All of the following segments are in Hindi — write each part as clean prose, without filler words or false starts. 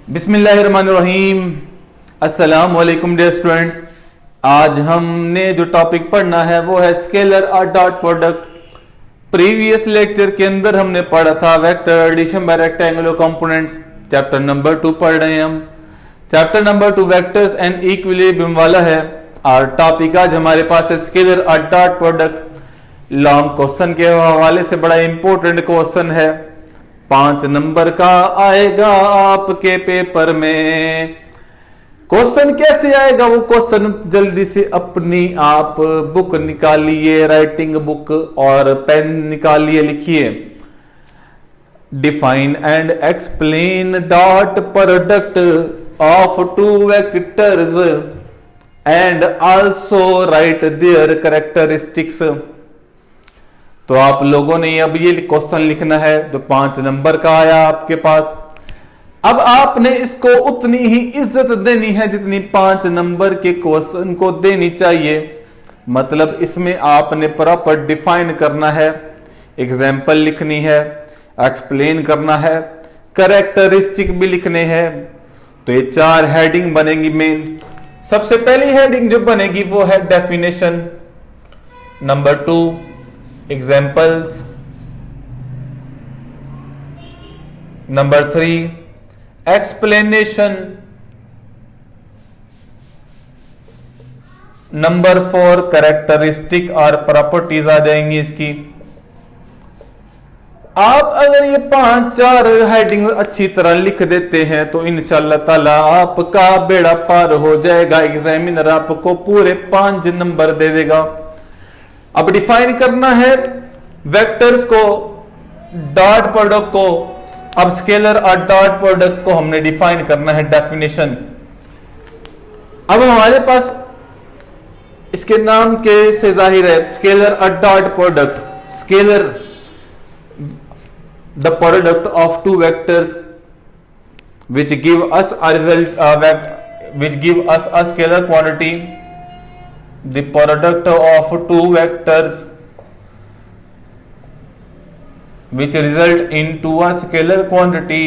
बिस्मिल्लाहिर्रहमानिर्रहीम। अस्सलाम वालेकुम डियर स्टूडेंट्स। आज हमने जो टॉपिक पढ़ना है वो है स्केलर और डॉट प्रोडक्ट। प्रीवियस लेक्चर के अंदर हमने पढ़ा था vector addition by rectangular components. Chapter number 2 पढ़ रहे हैं हम। Chapter number 2 vectors and equilibrium वाला है और टॉपिक आज हमारे पास है स्केलर और डॉट प्रोडक्ट। लॉन्ग क्वेश्चन के हवाले से बड़ा इंपॉर्टेंट क्वेश्चन है, 5 नंबर का आएगा आपके पेपर में। क्वेश्चन कैसे आएगा वो क्वेश्चन जल्दी से अपनी आप बुक निकालिए, राइटिंग बुक और पेन निकालिए, लिखिए define and explain dot product of two vectors and also right there characteristics. तो आप लोगों ने अब ये क्वेश्चन लिखना है जो 5 नंबर का आया आपके पास। अब आपने इसको उतनी ही इज्जत देनी है जितनी 5 नंबर के क्वेश्चन को देनी चाहिए। मतलब इसमें आपने प्रॉपर डिफाइन करना है, एग्जाम्पल लिखनी है, एक्सप्लेन करना है, कैरेक्टरिस्टिक भी लिखने हैं। तो ये 4 हेडिंग बनेगी मेन। सबसे पहली हेडिंग जो बनेगी वो है definition, number 2 examples, number 3 explanation, number 4 characteristic और प्रॉपर्टीज आ जाएंगी इसकी। आप अगर ये 5-4 हेडिंग अच्छी तरह लिख देते हैं तो इंशाअल्लाह ताला आपका बेड़ा पार हो जाएगा। एग्जामिनर आपको पूरे 5 नंबर दे देगा। अब डिफाइन करना है वेक्टर्स को, डॉट प्रोडक्ट को। अब स्केलर और डॉट प्रोडक्ट को हमने डिफाइन करना है, डेफिनेशन। अब हमारे पास इसके नाम के से जाहिर है स्केलर और dot product. Scalar the product of two vectors which give us a result which give us a scalar quantity, the product of two vectors which result into a scalar quantity।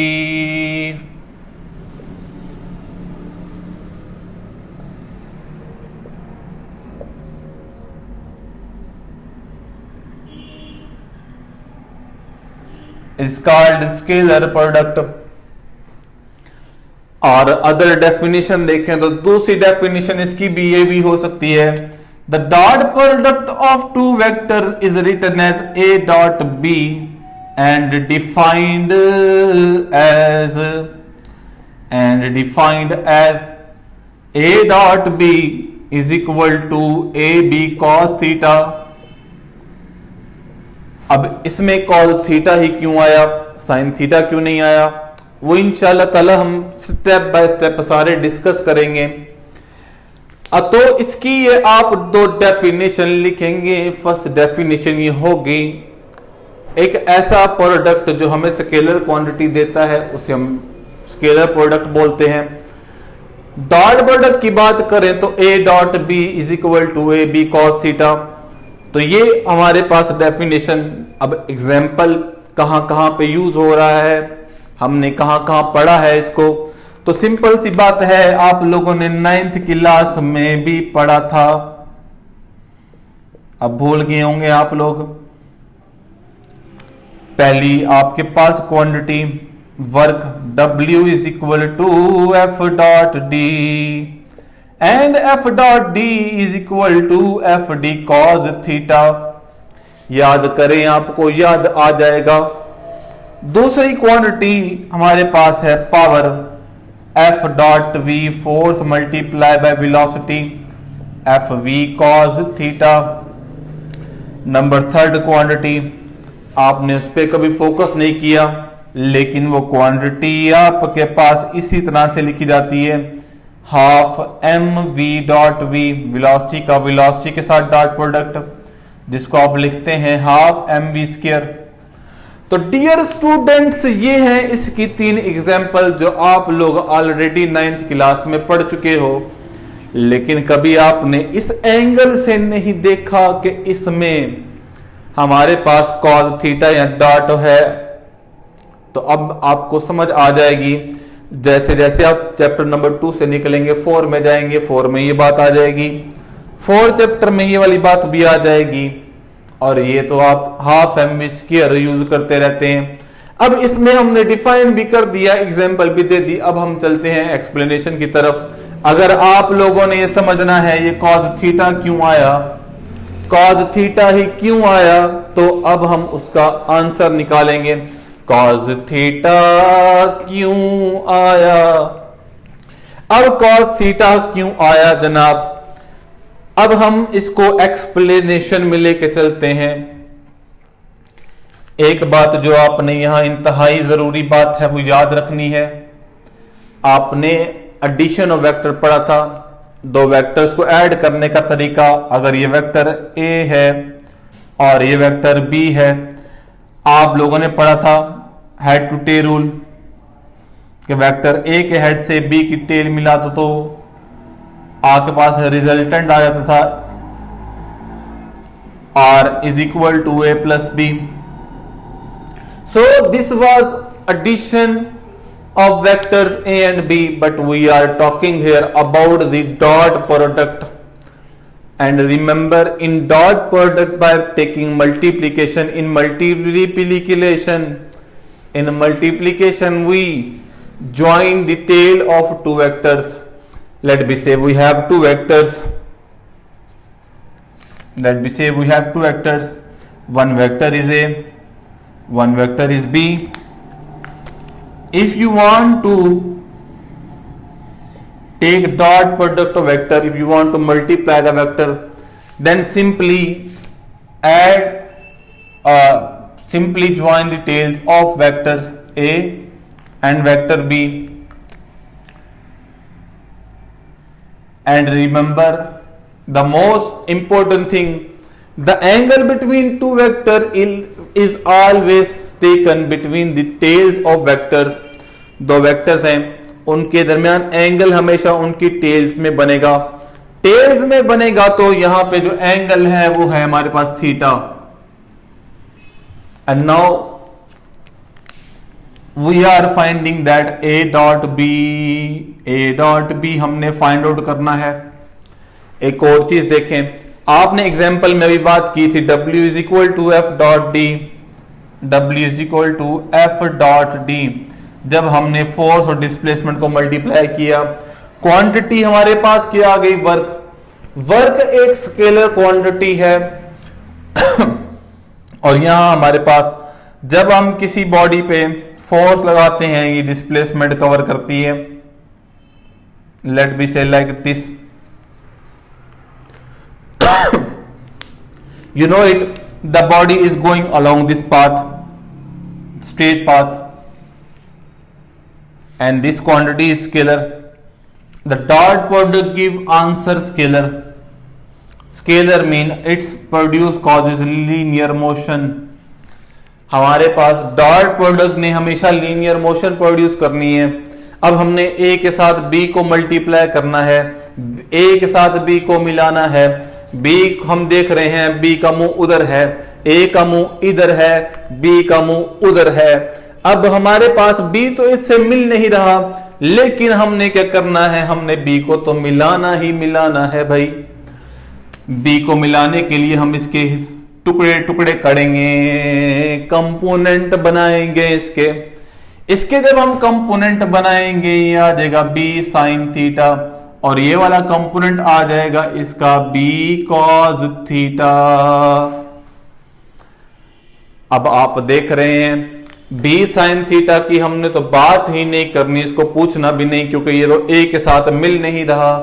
is called scalar product। और अदर डेफिनेशन देखें तो दूसरी डेफिनेशन इसकी भी ये भी हो सकती है, the dot product of two vectors is written as A dot B and defined as A dot B is equal to A B cos theta. अब इसमें कॉस थीटा ही क्यों आया, साइन थीटा क्यों नहीं आया, वो इंशाअल्लाह ताला हम स्टेप बाय स्टेप सारे डिस्कस करेंगे। तो इसकी ये आप 2 डेफिनेशन लिखेंगे। फर्स्ट डेफिनेशन ये होगी, एक ऐसा प्रोडक्ट जो हमें स्केलर क्वांटिटी देता है उसे हम स्केलर प्रोडक्ट बोलते हैं। डॉट प्रोडक्ट की बात करें तो A dot B is equal to A B cos theta. तो ये हमारे पास डेफिनेशन। अब एग्जाम्पल कहां कहां पे यूज हो रहा है, हमने कहां कहां पढ़ा है इसको, तो सिंपल सी बात है, आप लोगों ने 9th क्लास में भी पढ़ा था, अब भूल गए होंगे आप लोग। पहली आपके पास quantity work W is equal to F dot D and F dot D is equal to F D cos theta. याद करें, आपको याद आ जाएगा। दूसरी क्वांटिटी हमारे पास है power, F dot V force multiply by velocity, F V cos theta. Number 3 quantity आपने उस पर कभी फोकस नहीं किया, लेकिन वो क्वांटिटी आपके पास इसी तरह से लिखी जाती है, half M V dot V, velocity का वेलोसिटी के साथ डॉट प्रोडक्ट, जिसको आप लिखते हैं हाफ एम वी स्क्वायर। तो डियर स्टूडेंट्स, ये हैं इसकी 3 एग्जाम्पल जो आप लोग ऑलरेडी 9th क्लास में पढ़ चुके हो, लेकिन कभी आपने इस एंगल से नहीं देखा कि इसमें हमारे पास कॉस थीटा या डॉट है। तो अब आपको समझ आ जाएगी जैसे जैसे आप चैप्टर नंबर 2 से निकलेंगे 4 में जाएंगे, 4 में ये बात आ जाएगी, 4 चैप्टर में ये वाली बात भी आ जाएगी। और ये तो आप हाफ एमवी स्क्वायर यूज करते रहते हैं। अब इसमें हमने डिफाइन भी कर दिया, एग्जाम्पल भी दे दी। अब हम चलते हैं एक्सप्लेनेशन की तरफ। अगर आप लोगों ने ये समझना है ये कॉज थीटा क्यों आया, कॉज थीटा ही क्यों आया, तो अब हम उसका आंसर निकालेंगे। कॉज थीटा क्यों आया, अब कॉज थीटा क्यों आया जनाब, अब हम इसको एक्सप्लेनेशन में लेके चलते हैं। एक बात जो आपने यहां इंतहाई जरूरी बात है वो याद रखनी है। आपने एडिशन ऑफ वेक्टर पढ़ा था, दो वेक्टर्स को ऐड करने का तरीका। अगर ये वेक्टर ए है और ये वेक्टर बी है, आप लोगों ने पढ़ा था हेड टू टेल रूल कि वेक्टर ए के हेड से बी की टेल मिला तो आपके पास रिजल्टेंट आ जाता था R is equal to A plus B. So this was addition of vectors A and B, but we are talking here about the dot product. And remember, in dot product, by taking multiplication, in multiplication we join the tail of two vectors. Let me say we have two vectors. Let me say we have two vectors. One vector is A, one vector is B. If you want to take dot product of vector, if you want to multiply the vector, then simply simply join the tails of vectors A and vector B. And remember the most important thing, the angle between two vectors is always taken between the tails of vectors. दो वेक्टर्स हैं उनके दरमियान एंगल हमेशा उनकी टेल्स में बनेगा। टेल्स में बनेगा तो यहां पे जो एंगल है वो है हमारे पास theta. And now we are finding that A dot B हमने फाइंड आउट करना है। एक और चीज देखें, आपने एग्जाम्पल में भी बात की थी W is equal to F dot D, W is equal to F dot D. जब हमने फोर्स और डिस्प्लेसमेंट को मल्टीप्लाई किया, क्वांटिटी हमारे पास क्या आ गई, वर्क एक स्केलर क्वांटिटी है। और यहां हमारे पास जब हम किसी बॉडी पे फोर्स लगाते हैं ये डिस्प्लेसमेंट कवर करती है। लेट बी से like this, you know it, the body is going along this path, straight path, and this quantity is scalar. The dot product give answer scalar. Scalar mean it's produce causes linear motion. हमारे पास डॉट प्रोडक्ट ने हमेशा लीनियर मोशन प्रोड्यूस करनी है। अब हमने ए के साथ बी को मल्टीप्लाई करना है, ए के साथ बी को मिलाना है। बी हम देख रहे हैं बी का मुंह उधर है, ए का मुंह इधर है, बी का मुंह उधर है। अब हमारे पास बी तो इससे मिल नहीं रहा, लेकिन हमने क्या करना है, हमने बी को तो मिलाना ही मिलाना है भाई। बी को मिलाने के लिए हम इसके टुकड़े टुकड़े करेंगे, कंपोनेंट बनाएंगे इसके जब हम कंपोनेंट बनाएंगे ये आ जाएगा बी साइन थीटा, और ये वाला कंपोनेंट आ जाएगा इसका बी कॉस थीटा। अब आप देख रहे हैं बी साइन थीटा की हमने तो बात ही नहीं करनी, इसको पूछना भी नहीं, क्योंकि ये तो ए के साथ मिल नहीं रहा।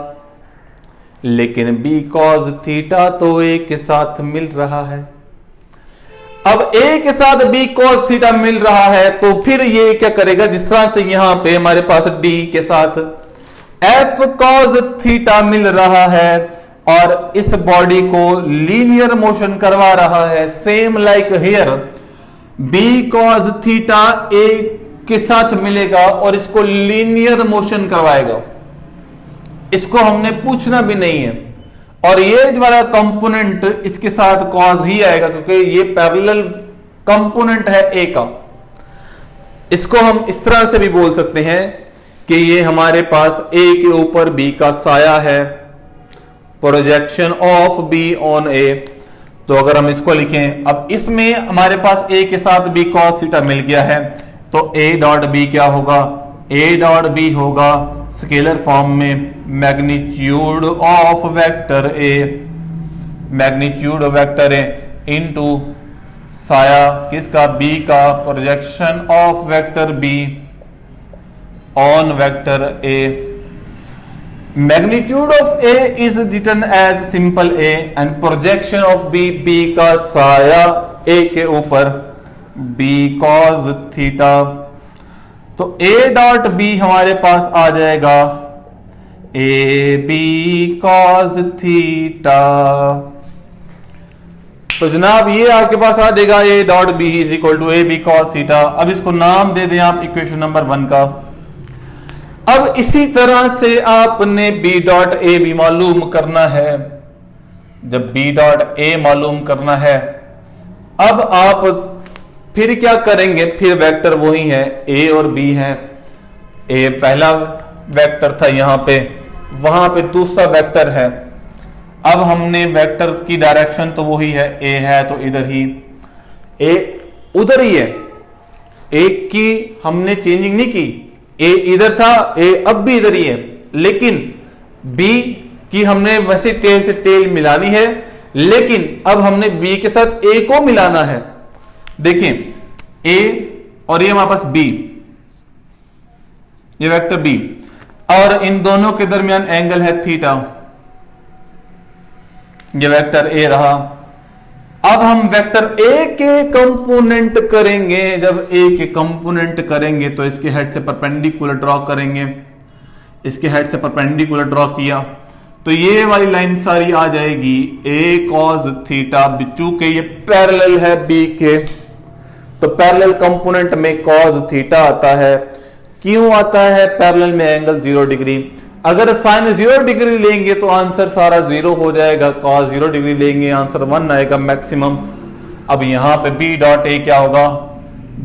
लेकिन बी कॉस थीटा तो ए के साथ मिल रहा है। अब ए के साथ बी कॉस थीटा मिल रहा है तो फिर ये क्या करेगा, जिस तरह से यहां पे हमारे पास डी के साथ एफ कॉस थीटा मिल रहा है और इस बॉडी को लीनियर मोशन करवा रहा है। Same like here B cos theta A के साथ मिलेगा और इसको लीनियर मोशन करवाएगा। इसको हमने पूछना भी नहीं है। और ये वाला कंपोनेंट इसके साथ कॉज ही आएगा, क्योंकि ये पैरेलल कंपोनेंट है ए का। इसको हम इस तरह से भी बोल सकते हैं कि ये हमारे पास ए के ऊपर बी का साया है, प्रोजेक्शन ऑफ बी ऑन ए। तो अगर हम इसको लिखें, अब इसमें हमारे पास ए के साथ बी कॉस थीटा मिल गया है, तो ए डॉट बी क्या होगा, ए डॉट बी होगा स्केलर फॉर्म में magnitude of vector A, magnitude of vector A into साया किसका, बी का, projection of vector B on vector A. Magnitude of A is written as simple A and projection of B, B का साया ए के ऊपर, बी कॉस थीटा। तो ए डॉट बी हमारे पास आ जाएगा ए बी कॉस थीटा। तो जनाब ये आपके पास आ जाएगा A dot B is equal to A B cos theta. अब इसको नाम दे दें आप इक्वेशन नंबर 1 का। अब इसी तरह से आपने बी डॉट ए भी मालूम करना है। जब बी डॉट ए मालूम करना है, अब आप फिर क्या करेंगे, फिर वेक्टर वही है, ए और बी है। ए पहला वेक्टर था यहां पे, वहां पे दूसरा वेक्टर है। अब हमने वेक्टर की डायरेक्शन तो वही है, ए है तो इधर ही, ए उधर ही है, ए की हमने चेंजिंग नहीं की, ए इधर था, ए अब भी इधर ही है, लेकिन बी की हमने वैसे टेल से टेल मिलानी है, लेकिन अब हमने बी के साथ ए को मिलाना है। देखिए ए और ये हमारे पास बी, ये वेक्टर बी, और इन दोनों के दरमियान एंगल है थीटा, ये वेक्टर ए रहा। अब हम वेक्टर ए के कंपोनेंट करेंगे। जब ए के कंपोनेंट करेंगे तो इसके हेड से परपेंडिकुलर ड्रॉ करेंगे, इसके हेड से परपेंडिकुलर ड्रॉ किया तो ये वाली लाइन सारी आ जाएगी ए कॉस थीटा। चूंकि ये पैरेलल है बी के, तो पैरेलल कंपोनेंट में कॉस थीटा आता है। क्यों आता है, पैरेलल में एंगल 0 डिग्री। अगर साइन 0 डिग्री लेंगे तो आंसर सारा 0 हो जाएगा, कॉस 0 डिग्री लेंगे आंसर 1 आएगा मैक्सिमम। अब यहां पे बी डॉट ए क्या होगा,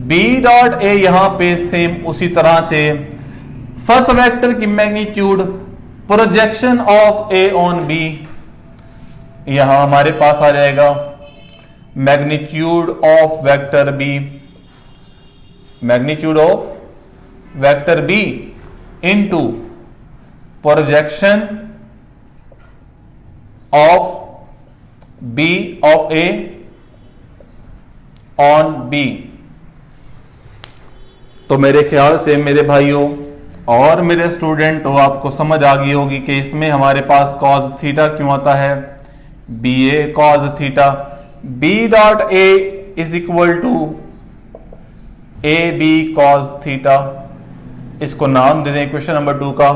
बी डॉट ए यहां पे सेम उसी तरह से फर्स्ट वेक्टर की magnitude, projection of A on B, यहां हमारे पास आ जाएगा magnitude of vector B, magnitude of vector B into projection of B of A on B. तो मेरे ख्याल से मेरे भाइयों और मेरे स्टूडेंट हो, आपको समझ आ गई होगी कि इसमें हमारे पास कॉस थीटा क्यों आता है, B A cos theta. B dot A is equal to A B cos theta. इसको नाम दे दें क्वेश्चन नंबर 2 का,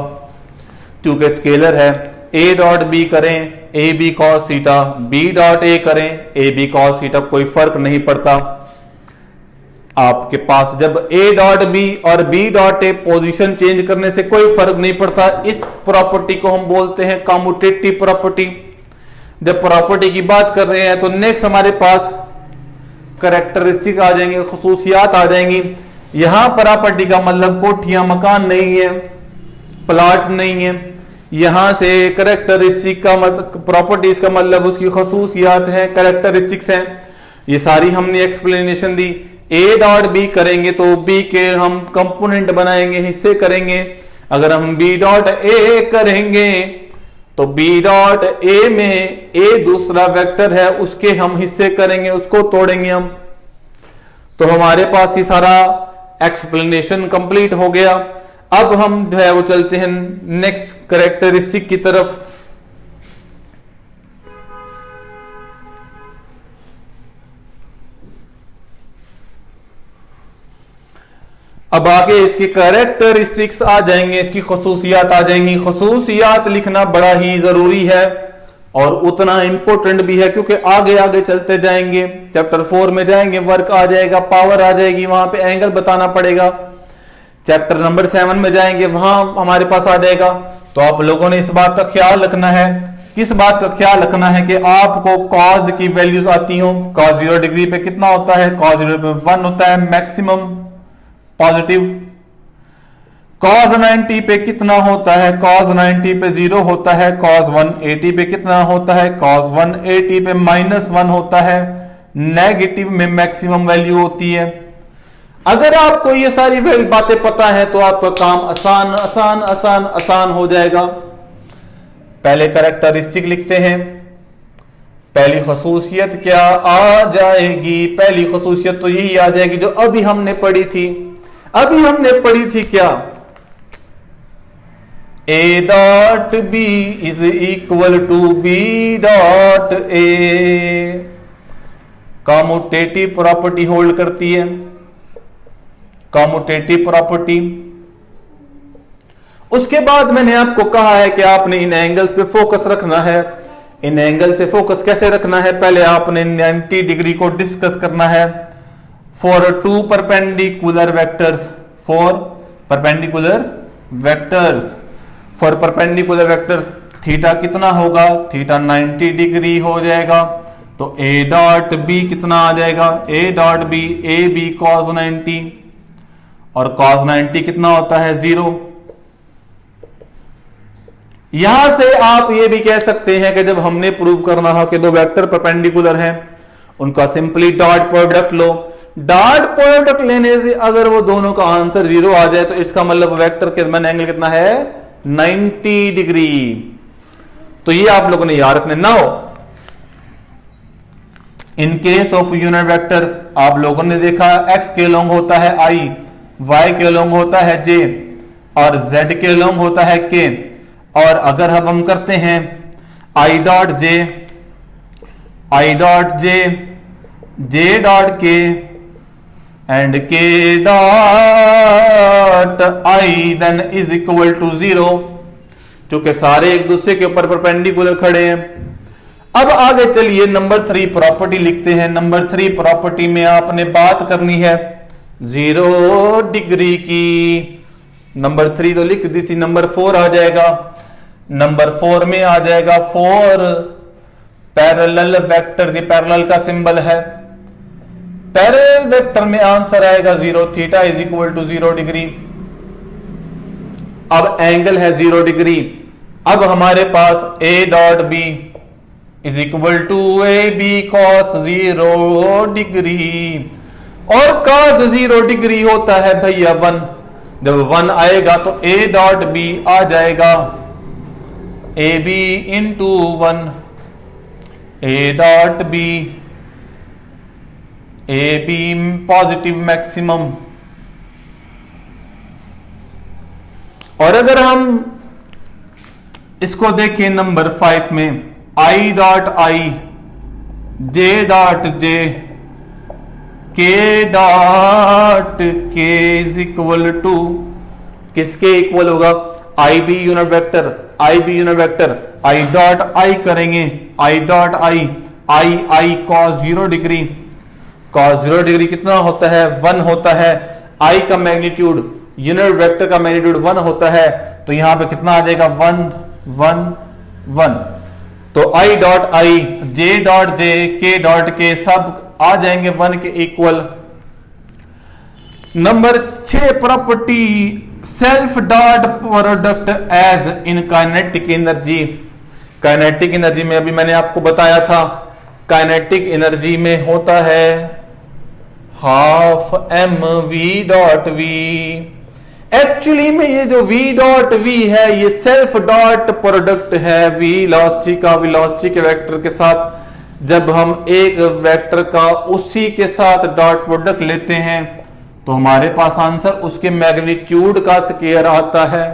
क्योंकि स्केलर है। ए डॉट बी करें A B cos theta, B dot A करें ए बी कॉस थीटा, कोई फर्क नहीं पड़ता आपके पास। जब ए डॉट बी और B dot A position change करने से कोई फर्क नहीं पड़ता। इस प्रॉपर्टी को हम बोलते हैं कम्यूटेटिव प्रॉपर्टी। जब प्रॉपर्टी की बात कर रहे हैं तो नेक्स्ट हमारे पास कैरेक्टरिस्टिक आ जाएंगे, खुसूसियात आ जाएंगी। यहां प्रॉपर्टी का मतलब कोठियां मकान नहीं है, प्लॉट नहीं है। यहां से कैरेक्टरिस्टिक का मतलब, प्रॉपर्टीज का मतलब उसकी खुसूसियात है, कैरेक्टरिस्टिक्स हैं। ये सारी हमने एक्सप्लेनेशन दी। ए डॉट बी करेंगे तो बी के हम कंपोनेंट बनाएंगे, हिस्से करेंगे। अगर हम बी डॉट ए करेंगे तो बी डॉट ए में ए दूसरा वेक्टर है, उसके हम हिस्से करेंगे, उसको तोड़ेंगे हम। तो हमारे पास ये सारा एक्सप्लेनेशन कंप्लीट हो गया। अब हम जो है वो चलते हैं नेक्स्ट कैरेक्टरिस्टिक की तरफ। अब आगे इसकी कैरेक्टरिस्टिक्स आ जाएंगे, इसकी खुसूसियात आ जाएंगी। खुसूसियात लिखना बड़ा ही जरूरी है और उतना इंपॉर्टेंट भी है, क्योंकि आगे आगे चलते जाएंगे, चैप्टर 4 में जाएंगे, वर्क आ जाएगा, पावर आ जाएगी, वहां पे एंगल बताना पड़ेगा। चैप्टर नंबर 7 में जाएंगे, वहां हमारे पास आ जाएगा। तो आप लोगों ने इस बात का ख्याल रखना है। किस बात का ख्याल रखना है कि आपको कॉज की वैल्यूज आती हो। कॉज 0 डिग्री पे कितना होता है, कॉज 0 पे 1 होता है मैक्सिमम पॉजिटिव। cos 90 पे कितना होता है? cos 90 पे 0 होता है। cos 180 पे कितना होता है? cos 180 पे -1 होता है। नेगेटिव में मैक्सिमम वैल्यू होती है। अगर आपको ये सारी बातें पता है तो आपका काम आसान आसान आसान आसान हो जाएगा। पहले कैरेक्टरिस्टिक लिखते हैं। पहली खसूसियत क्या आ जाएगी? पहली खसूसियत तो यही आ जाएगी जो अभी हमने पढ़ी थी। अभी हमने पढ़ी थी क्या? A dot B is equal to B dot A। Commutative property hold करती है। Commutative property. उसके बाद मैंने आपको कहा है कि आपने इन एंगल्स पे फोकस रखना है। इन एंगल पे फोकस कैसे रखना है? पहले आपने 90 डिग्री को डिस्कस करना है। For two perpendicular vectors, for perpendicular vectors, for perpendicular vectors theta कितना होगा? थीटा 90 डिग्री हो जाएगा। तो A डॉट B कितना आ जाएगा? A dot B A B cos 90, और cos 90 कितना होता है? 0। यहां से आप ये भी कह सकते हैं कि जब हमने प्रूव करना हो कि दो वेक्टर परपेंडिकुलर हैं, उनका सिंपली डॉट प्रोडक्ट लो। डॉट प्रोडक्ट लेने से अगर वो दोनों का आंसर 0 आ जाए तो इसका मतलब वेक्टर के दरमियान एंगल कितना है? 90 डिग्री। तो ये आप लोगों ने याद रखना। Now in case of unit vectors आप लोगों ने देखा x के लॉन्ग होता है i, y के लॉन्ग होता है j, और z के लॉन्ग होता है k। और अगर हम करते हैं i dot j, i dot j, j dot k and k dot i then is equal to 0, क्योंकि सारे एक दूसरे के ऊपर परपेंडिकुलर खड़े हैं। अब आगे चलिए नंबर 3 प्रॉपर्टी लिखते हैं। नंबर 3 प्रॉपर्टी में आपने बात करनी है 0 डिग्री की। नंबर 3 तो लिख दी थी, नंबर 4 आ जाएगा। नंबर 4 में आ जाएगा 4 पैरेलल वेक्टर। ये पैरेलल का सिंबल है। पैरेलल वेक्टर में आंसर आएगा 0, theta is equal to 0 degree. अब एंगल है 0 डिग्री। अब हमारे पास A dot B is equal to A B cos 0 degree, और कॉस 0 डिग्री होता है भैया 1। जब 1 आएगा तो A डॉट B आ जाएगा A B into 1, A dot B, A B positive maximum. और अगर हम इसको देखें नंबर 5 में I dot I, J dot J, K dot K is equal to किसके इक्वल होगा? I B unit vector, I B unit vector, I dot I करेंगे, I dot I cos 0 degree. cos 0 degree कितना होता है? 1 होता है। I का मैग्नीट्यूड, यूनिट वेक्टर का मैग्नीट्यूड 1 होता है। तो यहां पे कितना आ जाएगा? 1 1 1। तो I dot I, J dot J, K dot K सब आ जाएंगे 1 के इक्वल। नंबर 6 property self dot product as in kinetic energy. Kinetic energy में अभी मैंने आपको बताया था, काइनेटिक एनर्जी में होता है half mv dot v। Actually में ये जो v डॉट v है ये सेल्फ डॉट प्रोडक्ट है वेलोसिटी का वेलोसिटी के वेक्टर के साथ। जब हम एक वेक्टर का उसी के साथ डॉट प्रोडक्ट लेते हैं तो हमारे पास आंसर उसके मैग्नीट्यूड का स्क्वायर आता है।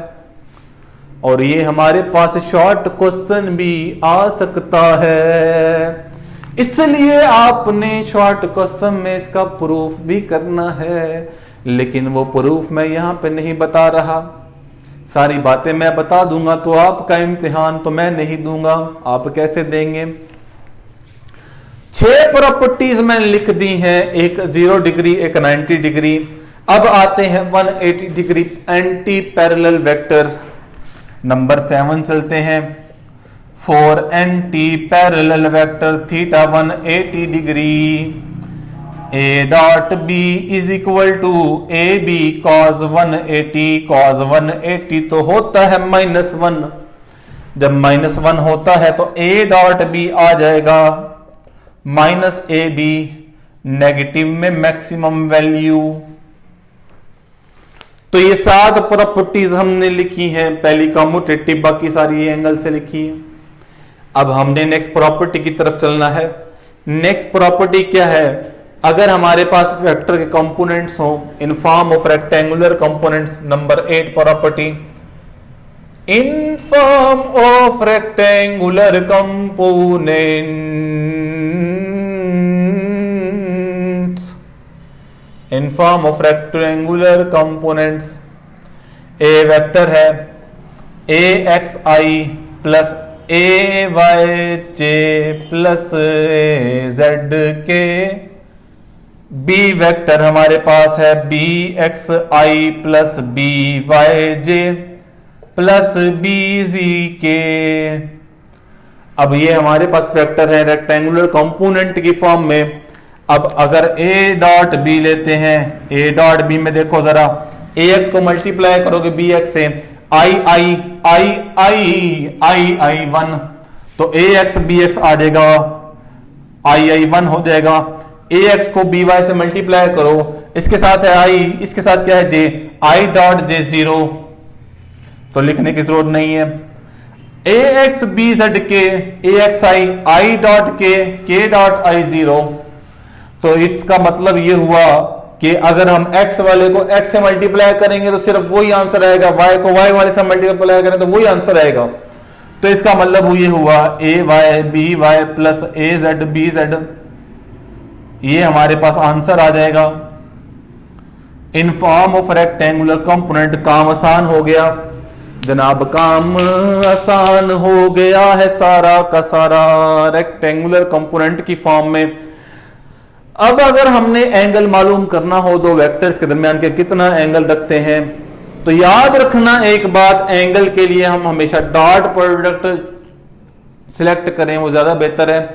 और ये हमारे पास शॉर्ट क्वेश्चन भी आ सकता है, इसलिए आपने शॉर्ट क्वेश्चन में इसका प्रूफ भी करना है। लेकिन वो प्रूफ मैं यहां पे नहीं बता रहा। सारी बातें मैं बता दूंगा तो आपका इम्तिहान तो मैं नहीं दूंगा, आप कैसे देंगे? 6 प्रॉपर्टीज मैंने लिख दी हैं, एक 0 डिग्री, एक 90 डिग्री। अब आते हैं 180 degree anti parallel vectors. Number 7 चलते हैं। For anti parallel vector theta 180 degree A dot B is equal to A B cos 180 cos 180 तो होता है -1। जब -1 होता है तो ए डॉट बी आ जाएगा -AB, नेगेटिव में मैक्सिमम वैल्यू। तो ये 7 प्रॉपर्टीज हमने लिखी हैं, पहली कम्यूटेटिव, बाकी सारी एंगल से लिखी है। अब हमने नेक्स्ट प्रॉपर्टी की तरफ चलना है। नेक्स्ट प्रॉपर्टी क्या है? अगर हमारे पास वेक्टर के कंपोनेंट्स हो in form of rectangular components, number 8 property, in form of rectangular components, in form of rectangular components, A vector है A x I plus A Y J plus A Z के, बी वेक्टर हमारे पास है बी एक्स आई प्लस बी वाई जे प्लस बी जी के। अब ये हमारे पास वेक्टर है रेक्टेंगुलर कंपोनेंट की फॉर्म में। अब अगर ए डॉट बी लेते हैं, ए डॉट बी में देखो जरा, ए एक्स को मल्टीप्लाई करोगे बी एक्स से, आई आई आई आई आई आई 1, तो ए एक्स बी एक्स आ जाएगा, आई आई 1 हो जाएगा। ए एक्स को बी वाई से मल्टीप्लाई करो, इसके साथ है आई, इसके साथ क्या है जे, आई डॉट जे 0, तो लिखने की जरूरत नहीं है। ए एक्स बी जेड के, ए एक्स आई डॉट के डॉट आई 0, तो इसका मतलब ये हुआ कि अगर हम x वाले को x से मल्टीप्लाई करेंगे तो सिर्फ वही आंसर आएगा, y को y वाले से मल्टीप्लाई करें तो वही आंसर आएगा। तो इसका मतलब ये हुआ ए Y B Y plus A Z B Z, ये हमारे पास आंसर आ जाएगा in form of rectangular component. काम आसान हो गया जनाब, काम आसान हो गया है सारा का सारा रेक्टेंगुलर कंपोनेंट की फॉर्म में। अब अगर हमने एंगल मालूम करना हो दो वेक्टर्स के दरमियान के कितना एंगल रखते हैं, तो याद रखना एक बात, एंगल के लिए हम हमेशा डॉट प्रोडक्ट सिलेक्ट करें, वो ज्यादा बेहतर है।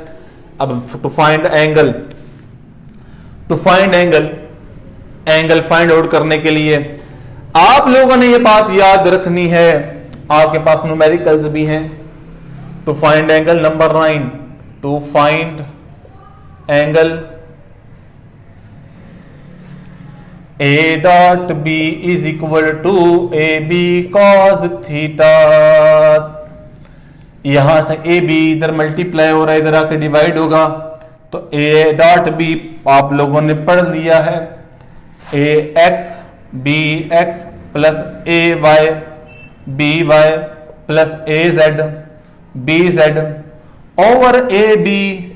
अब to find angle find out करने के लिए आप लोगों ने ये बात याद रखनी है, आपके पास न्यूमेरिकल्स भी हैं। To find angle number 9, to find angle A dot B is equal to A B cos theta. यहां से ए बी इधर मल्टीप्लाई हो रहा है, इधर आके डिवाइड होगा, तो ए डॉट बी आप लोगों ने पढ़ लिया है, A X B X plus A Y B Y plus A Z B Z over A B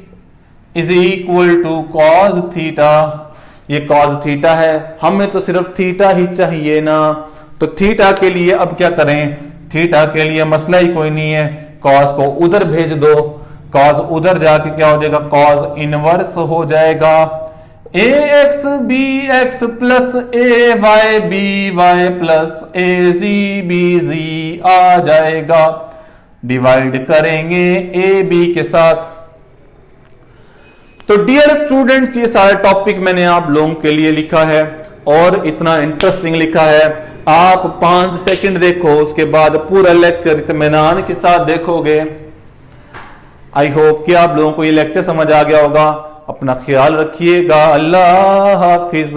is equal to cos theta. ये कॉस थीटा है, हमें तो सिर्फ थीटा ही चाहिए ना, तो थीटा के लिए अब क्या करें, थीटा के लिए मसला ही कोई नहीं है, कॉस को उधर भेज दो, कॉस उधर जाके क्या हो जाएगा, कॉस इनवर्स हो जाएगा, ए X B X plus A Y B Y plus A G B जी आ जाएगा। डिवाइड करेंगे ए बी के साथ। तो डियर स्टूडेंट्स, ये सारा टॉपिक मैंने आप लोगों के लिए लिखा है और इतना इंटरेस्टिंग लिखा है, आप 5 सेकंड देखो, उसके बाद पूरा लेक्चर इत्मीनान के साथ देखोगे। आई होप कि आप लोगों को ये लेक्चर समझ आ गया होगा। अपना ख्याल रखिएगा, अल्लाह हाफिज।